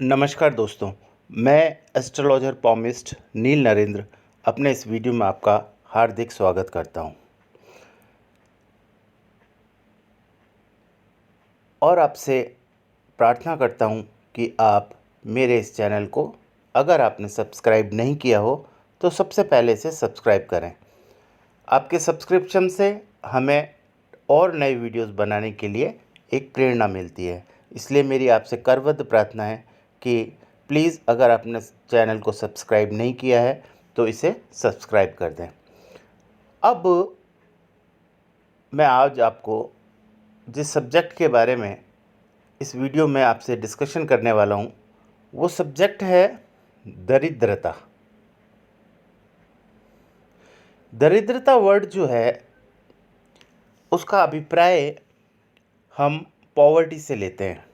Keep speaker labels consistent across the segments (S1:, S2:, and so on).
S1: नमस्कार दोस्तों, मैं एस्ट्रोलॉजर पॉमिस्ट नील नरेंद्र अपने इस वीडियो में आपका हार्दिक स्वागत करता हूं और आपसे प्रार्थना करता हूं कि आप मेरे इस चैनल को अगर आपने सब्सक्राइब नहीं किया हो तो सबसे पहले से सब्सक्राइब करें। आपके सब्सक्रिप्शन से हमें और नए वीडियोस बनाने के लिए एक प्रेरणा मिलती है। इसलिए मेरी आपसे करबद्ध प्रार्थना है कि प्लीज़ अगर आपने चैनल को सब्सक्राइब नहीं किया है तो इसे सब्सक्राइब कर दें। अब मैं आज आपको जिस सब्जेक्ट के बारे में इस वीडियो में आपसे डिस्कशन करने वाला हूँ वो सब्जेक्ट है दरिद्रता। दरिद्रता वर्ड जो है उसका अभिप्राय हम पॉवर्टी से लेते हैं,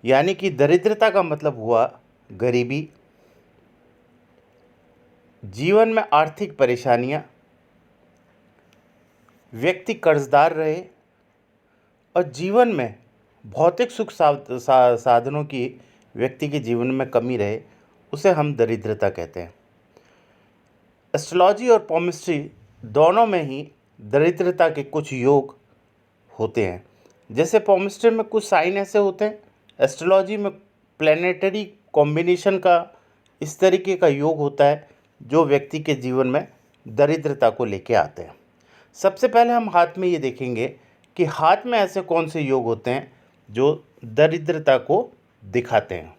S1: यानी कि दरिद्रता का मतलब हुआ गरीबी, जीवन में आर्थिक परेशानियां, व्यक्ति कर्जदार रहे और जीवन में भौतिक सुख साधनों की व्यक्ति के जीवन में कमी रहे, उसे हम दरिद्रता कहते हैं। एस्ट्रोलॉजी और पॉमिस्ट्री दोनों में ही दरिद्रता के कुछ योग होते हैं। जैसे पॉमिस्ट्री में कुछ साइन ऐसे होते हैं, एस्ट्रोलॉजी में प्लैनेटरी कॉम्बिनेशन का इस तरीके का योग होता है जो व्यक्ति के जीवन में दरिद्रता को लेके आते हैं। सबसे पहले हम हाथ में ये देखेंगे कि हाथ में ऐसे कौन से योग होते हैं जो दरिद्रता को दिखाते हैं।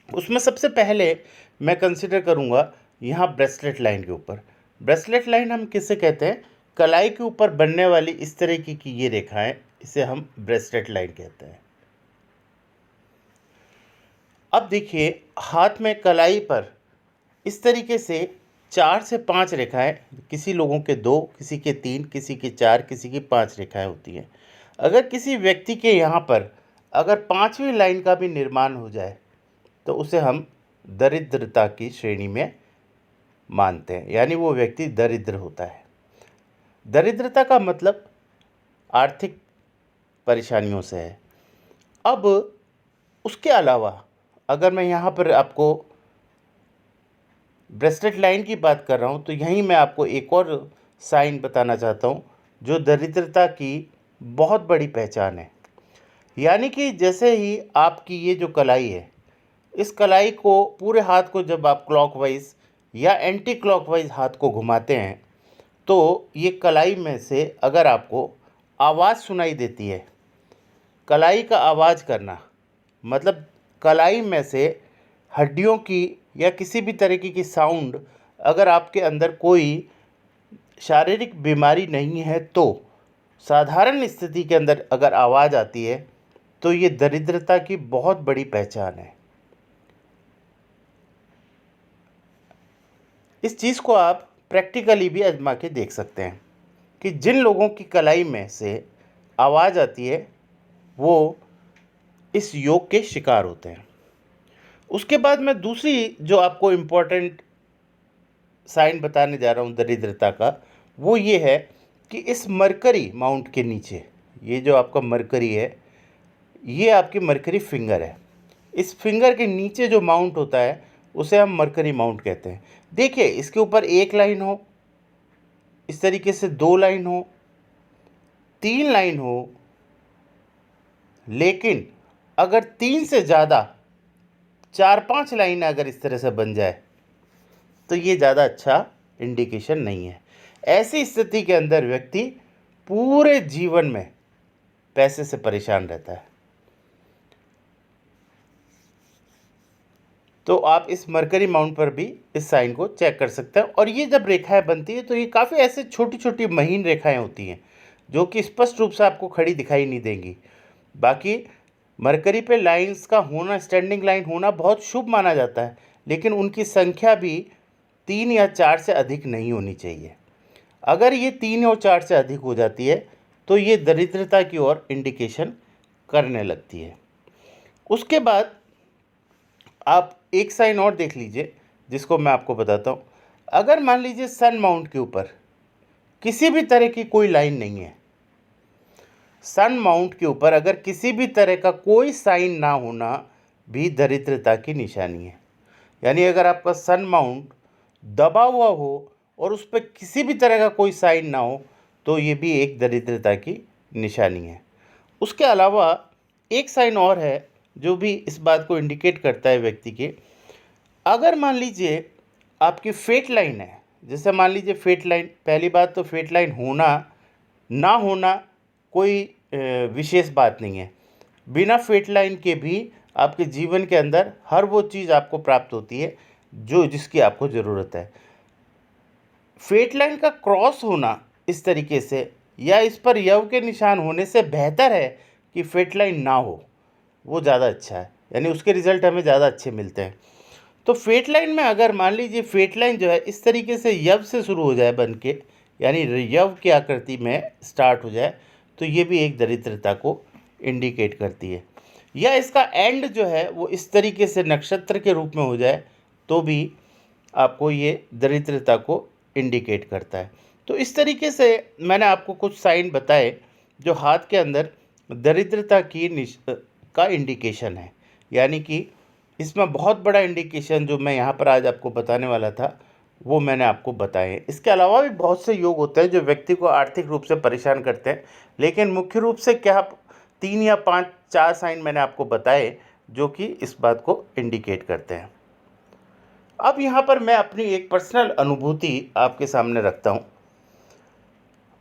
S1: उसमें सबसे पहले मैं कंसिडर करूँगा यहाँ ब्रेसलेट लाइन के ऊपर। ब्रेसलेट लाइन हम किसे कहते हैं? कलाई के ऊपर बनने वाली इस तरीके की ये रेखाएं, इसे हम ब्रेसलेट लाइन कहते हैं। अब देखिए हाथ में कलाई पर इस तरीके से 4 से 5 रेखाएं, किसी लोगों के 2, किसी के 3, किसी के 4, किसी की 5 रेखाएं होती हैं। अगर किसी व्यक्ति के यहाँ पर अगर 5वीं लाइन का भी निर्माण हो जाए तो उसे हम दरिद्रता की श्रेणी में मानते हैं, यानी वो व्यक्ति दरिद्र होता है। दरिद्रता का मतलब आर्थिक परेशानियों से है। अब उसके अलावा अगर मैं यहाँ पर आपको ब्रेसलेट लाइन की बात कर रहा हूँ तो यहीं मैं आपको एक और साइन बताना चाहता हूँ जो दरिद्रता की बहुत बड़ी पहचान है। यानी कि जैसे ही आपकी ये जो कलाई है, इस कलाई को पूरे हाथ को जब आप क्लॉकवाइज या एंटी क्लॉकवाइज हाथ को घुमाते हैं तो ये कलाई में से अगर आपको आवाज़ सुनाई देती है, कलाई का आवाज़ करना मतलब कलाई में से हड्डियों की या किसी भी तरीके की साउंड, अगर आपके अंदर कोई शारीरिक बीमारी नहीं है तो साधारण स्थिति के अंदर अगर आवाज़ आती है तो ये दरिद्रता की बहुत बड़ी पहचान है। इस चीज़ को आप प्रैक्टिकली भी आजमा के देख सकते हैं कि जिन लोगों की कलाई में से आवाज़ आती है वो इस योग के शिकार होते हैं। उसके बाद मैं दूसरी जो आपको इम्पोर्टेंट साइन बताने जा रहा हूँ दरिद्रता का, वो ये है कि इस मरकरी माउंट के नीचे, ये जो आपका मरकरी है, ये आपकी मरकरी फिंगर है। इस फिंगर के नीचे जो माउंट होता है उसे हम मरकरी माउंट कहते हैं। देखिए इसके ऊपर एक लाइन हो, इस तरीके से 2 लाइन हो, 3 लाइन हो, लेकिन अगर 3 से ज़्यादा 4-5 लाइनें अगर इस तरह से बन जाए तो ये ज़्यादा अच्छा इंडिकेशन नहीं है। ऐसी स्थिति के अंदर व्यक्ति पूरे जीवन में पैसे से परेशान रहता है। तो आप इस मरकरी माउंट पर भी इस साइन को चेक कर सकते हैं। और ये जब रेखाएं बनती है तो ये काफ़ी ऐसे छोटी छोटी महीन रेखाएं होती हैं जो कि स्पष्ट रूप से आपको खड़ी दिखाई नहीं देंगी। बाकी मरकरी पे लाइंस का होना, स्टैंडिंग लाइन होना बहुत शुभ माना जाता है, लेकिन उनकी संख्या भी 3 या 4 से अधिक नहीं होनी चाहिए। अगर ये 3 और 4 से अधिक हो जाती है तो ये दरिद्रता की ओर इंडिकेशन करने लगती है। उसके बाद आप एक साइन और देख लीजिए जिसको मैं आपको बताता हूँ। अगर मान लीजिए सन माउंट के ऊपर किसी भी तरह की कोई लाइन नहीं है, सन माउंट के ऊपर अगर किसी भी तरह का कोई साइन ना होना, भी दरिद्रता की निशानी है। यानी अगर आपका सन माउंट दबा हुआ हो और उस पर किसी भी तरह का कोई साइन ना हो तो ये भी एक दरिद्रता की निशानी है। उसके अलावा एक साइन और है जो भी इस बात को इंडिकेट करता है व्यक्ति के, अगर मान लीजिए आपकी फेट लाइन है, जैसे मान लीजिए फेट लाइन, पहली बात तो फेट लाइन होना ना होना कोई विशेष बात नहीं है। बिना फेट लाइन के भी आपके जीवन के अंदर हर वो चीज़ आपको प्राप्त होती है जो जिसकी आपको ज़रूरत है। फेट लाइन का क्रॉस होना इस तरीके से या इस पर यव के निशान होने से बेहतर है कि फेट लाइन ना हो, वो ज़्यादा अच्छा है, यानी उसके रिज़ल्ट हमें ज़्यादा अच्छे मिलते हैं। तो फेट लाइन में अगर मान लीजिए फेट लाइन जो है इस तरीके से यव से शुरू हो जाए बन के, यानी यव की आकृति में स्टार्ट हो जाए, तो ये भी एक दरिद्रता को इंडिकेट करती है। या इसका एंड जो है वो इस तरीके से नक्षत्र के रूप में हो जाए तो भी आपको ये दरिद्रता को इंडिकेट करता है। तो इस तरीके से मैंने आपको कुछ साइन बताए जो हाथ के अंदर दरिद्रता की का इंडिकेशन है। यानी कि इसमें बहुत बड़ा इंडिकेशन जो मैं यहाँ पर आज आपको बताने वाला था वो मैंने आपको बताए। इसके अलावा भी बहुत से योग होते हैं जो व्यक्ति को आर्थिक रूप से परेशान करते हैं, लेकिन मुख्य रूप से क्या 3 या 5 4 साइन मैंने आपको बताए जो कि इस बात को इंडिकेट करते हैं। अब यहाँ पर मैं अपनी एक पर्सनल अनुभूति आपके सामने रखता हूँ।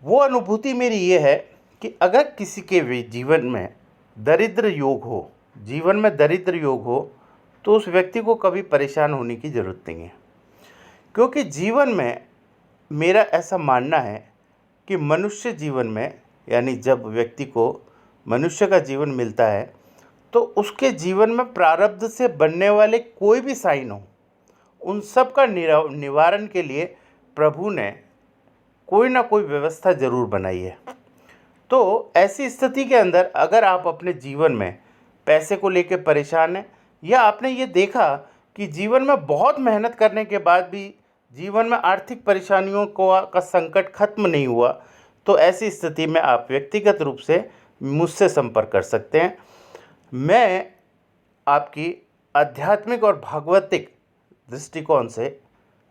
S1: वो अनुभूति मेरी ये है कि अगर किसी के भी जीवन में दरिद्र योग हो, जीवन में दरिद्र योग हो, तो उस व्यक्ति को कभी परेशान होने की ज़रूरत नहीं है। क्योंकि जीवन में मेरा ऐसा मानना है कि मनुष्य जीवन में, यानी जब व्यक्ति को मनुष्य का जीवन मिलता है तो उसके जीवन में प्रारब्ध से बनने वाले कोई भी साइन हो, उन सब का निवारण के लिए प्रभु ने कोई ना कोई व्यवस्था ज़रूर बनाई है। तो ऐसी स्थिति के अंदर अगर आप अपने जीवन में पैसे को लेकर परेशान हैं या आपने ये देखा कि जीवन में बहुत मेहनत करने के बाद भी जीवन में आर्थिक परेशानियों का संकट खत्म नहीं हुआ, तो ऐसी स्थिति में आप व्यक्तिगत रूप से मुझसे संपर्क कर सकते हैं। मैं आपकी आध्यात्मिक और भागवतिक दृष्टिकोण से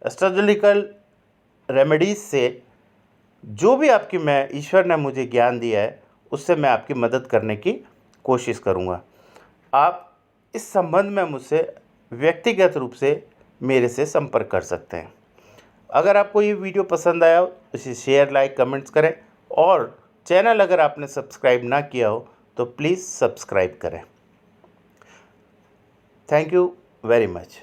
S1: एस्ट्रोलॉजिकल रेमेडीज़ से जो भी आपकी मैं ईश्वर ने मुझे ज्ञान दिया है उससे मैं आपकी मदद करने की कोशिश करूँगा। आप इस संबंध में मुझसे व्यक्तिगत रूप से मेरे से संपर्क कर सकते हैं। अगर आपको ये वीडियो पसंद आया हो तो इसे शेयर, लाइक, कमेंट्स करें और चैनल अगर आपने सब्सक्राइब ना किया हो तो प्लीज़ सब्सक्राइब करें। Thank you very much.